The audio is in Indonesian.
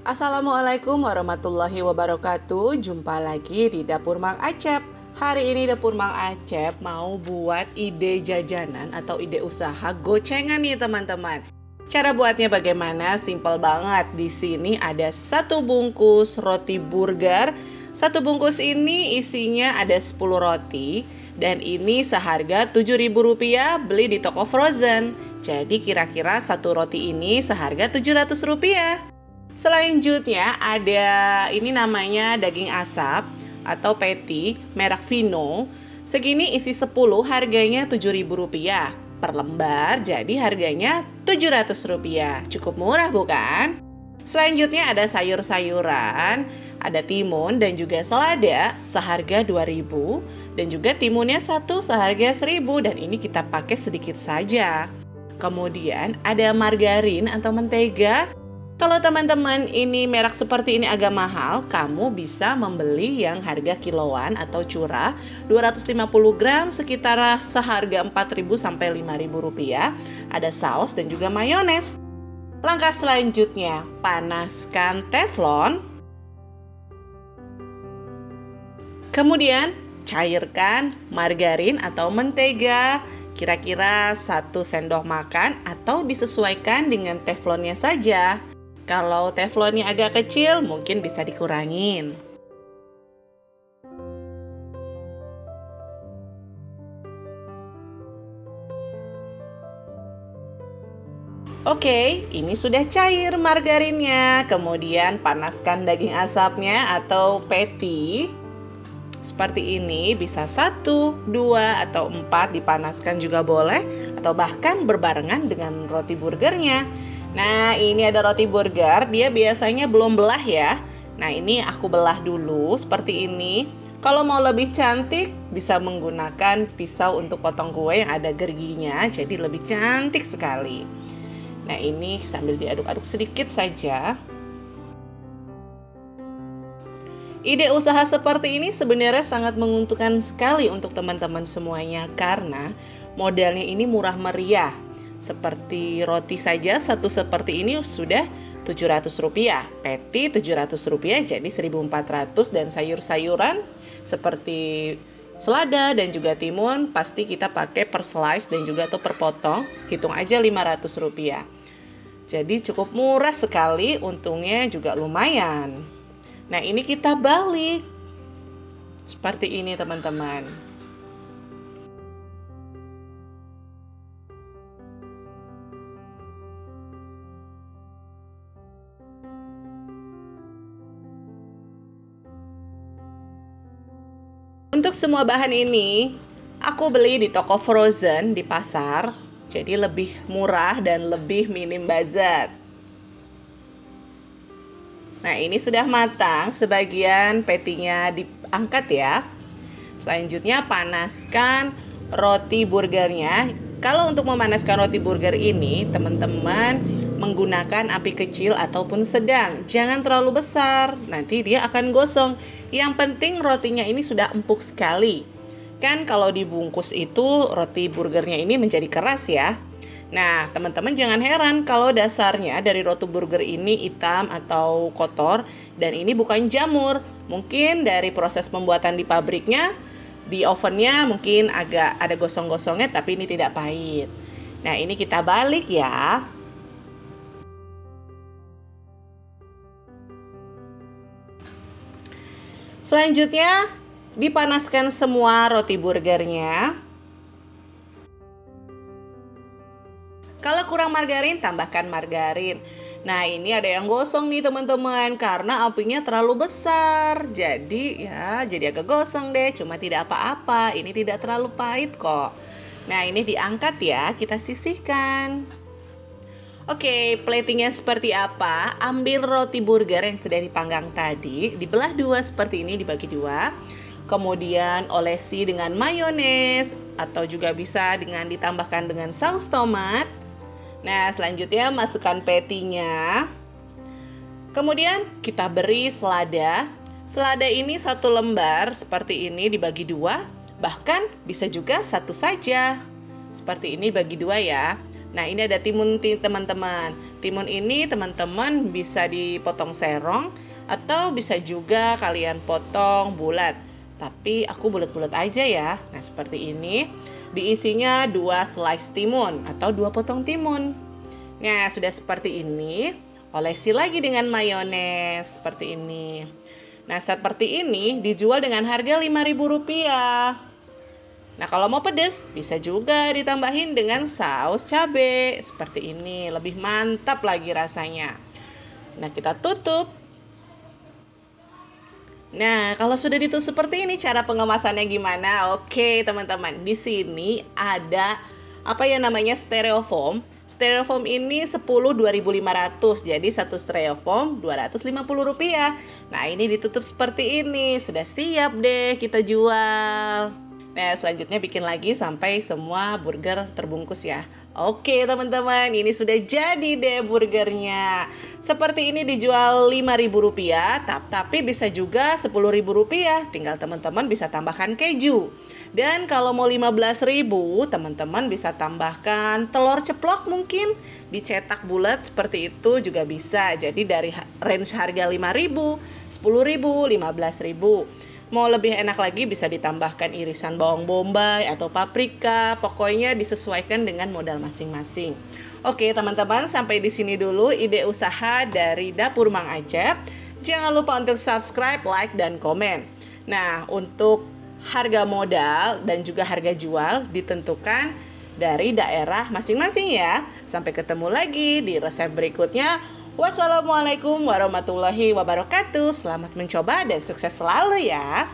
Assalamualaikum warahmatullahi wabarakatuh. Jumpa lagi di Dapur Mang Acep. Hari ini Dapur Mang Acep mau buat ide jajanan atau ide usaha gocengan nih teman-teman. Cara buatnya bagaimana? Simple banget. Di sini ada 1 bungkus roti burger. 1 bungkus ini isinya ada 10 roti. Dan ini seharga Rp7.000 beli di toko frozen. Jadi kira-kira 1 roti ini seharga Rp700. Selanjutnya ada ini namanya daging asap atau patty merek Vino. Segini isi 10, harganya Rp7.000 per lembar, jadi harganya Rp700. Cukup murah bukan? Selanjutnya ada sayur-sayuran, ada timun dan juga selada seharga Rp2.000 dan juga timunnya 1 seharga Rp1.000 dan ini kita pakai sedikit saja. Kemudian ada margarin atau mentega. Kalau teman-teman ini merek seperti ini agak mahal, kamu bisa membeli yang harga kiloan atau curah 250 gram sekitar seharga Rp4.000 sampai Rp5.000. Ada saus dan juga mayones. Langkah selanjutnya, panaskan teflon. Kemudian cairkan margarin atau mentega, kira-kira 1 sendok makan atau disesuaikan dengan teflonnya saja. Kalau teflonnya agak kecil, mungkin bisa dikurangin. Oke, ini sudah cair margarinnya. Kemudian panaskan daging asapnya atau patty. Seperti ini, bisa 1, 2, atau 4 dipanaskan juga boleh. Atau bahkan berbarengan dengan roti burgernya. Nah, ini ada roti burger, dia biasanya belum belah ya. Nah, ini aku belah dulu seperti ini. Kalau mau lebih cantik, bisa menggunakan pisau untuk potong kue yang ada gerginya, jadi lebih cantik sekali. Nah, ini sambil diaduk-aduk sedikit saja. Ide usaha seperti ini sebenarnya sangat menguntungkan sekali untuk teman-teman semuanya karena modalnya ini murah meriah. Seperti roti saja 1 seperti ini sudah Rp700, patty Rp700 jadi Rp1.400 dan sayur-sayuran seperti selada dan juga timun pasti kita pakai per slice dan juga atau per potong, hitung aja Rp500. Jadi cukup murah sekali, untungnya juga lumayan. Nah, ini kita balik seperti ini teman-teman. Untuk semua bahan ini, aku beli di toko frozen di pasar, jadi lebih murah dan lebih minim budget. Nah, ini sudah matang, sebagian patty-nya diangkat ya. Selanjutnya panaskan roti burgernya. Kalau untuk memanaskan roti burger ini, teman-teman menggunakan api kecil ataupun sedang. Jangan terlalu besar, nanti dia akan gosong. Yang penting rotinya ini sudah empuk sekali. Kan kalau dibungkus itu roti burgernya ini menjadi keras ya. Nah, teman-teman jangan heran kalau dasarnya dari roti burger ini hitam atau kotor dan ini bukan jamur. Mungkin dari proses pembuatan di pabriknya, di ovennya mungkin agak ada gosong-gosongnya tapi ini tidak pahit. Nah, ini kita balik ya. Selanjutnya, dipanaskan semua roti burgernya. Kalau kurang margarin, tambahkan margarin. Nah, ini ada yang gosong nih teman-teman karena apinya terlalu besar. Jadi agak gosong deh, cuma tidak apa-apa. Ini tidak terlalu pahit kok. Nah, ini diangkat ya, kita sisihkan. Oke, platingnya seperti apa? Ambil roti burger yang sudah dipanggang tadi, dibelah 2 seperti ini, dibagi 2. Kemudian olesi dengan mayones atau juga bisa dengan ditambahkan dengan saus tomat. Nah, selanjutnya masukkan patty-nya. Kemudian kita beri selada. Selada ini 1 lembar seperti ini dibagi 2, bahkan bisa juga 1 saja. Seperti ini bagi 2 ya. Nah, ini ada timun teman-teman. Timun ini teman-teman bisa dipotong serong atau bisa juga kalian potong bulat. Tapi aku bulat-bulat aja ya. Nah, seperti ini. Diisinya 2 slice timun atau 2 potong timun. Nah, sudah seperti ini. Olesi lagi dengan mayones seperti ini. Nah, seperti ini dijual dengan harga Rp5.000. Nah, kalau mau pedas, bisa juga ditambahin dengan saus cabai. Seperti ini, lebih mantap lagi rasanya. Nah, kita tutup. Nah, kalau sudah ditutup seperti ini, cara pengemasannya gimana? Oke, teman-teman. Di sini ada styrofoam. Styrofoam ini 10 2.500. Jadi satu styrofoam Rp250. Nah, ini ditutup seperti ini. Sudah siap deh kita jual. Nah, selanjutnya bikin lagi sampai semua burger terbungkus ya. Oke, teman-teman, ini sudah jadi deh burgernya. Seperti ini dijual Rp5.000, tapi bisa juga Rp10.000. Tinggal teman-teman bisa tambahkan keju. Dan kalau mau Rp15.000, teman-teman bisa tambahkan telur ceplok mungkin. Dicetak bulat seperti itu juga bisa. Jadi dari range harga Rp5.000, Rp10.000, Rp15.000. Mau lebih enak lagi bisa ditambahkan irisan bawang bombay atau paprika. Pokoknya disesuaikan dengan modal masing-masing. Oke, teman-teman, sampai di sini dulu ide usaha dari Dapur Mang Acep. Jangan lupa untuk subscribe, like, dan komen. Nah, untuk harga modal dan juga harga jual ditentukan dari daerah masing-masing ya. Sampai ketemu lagi di resep berikutnya. Wassalamualaikum warahmatullahi wabarakatuh. Selamat mencoba dan sukses selalu ya.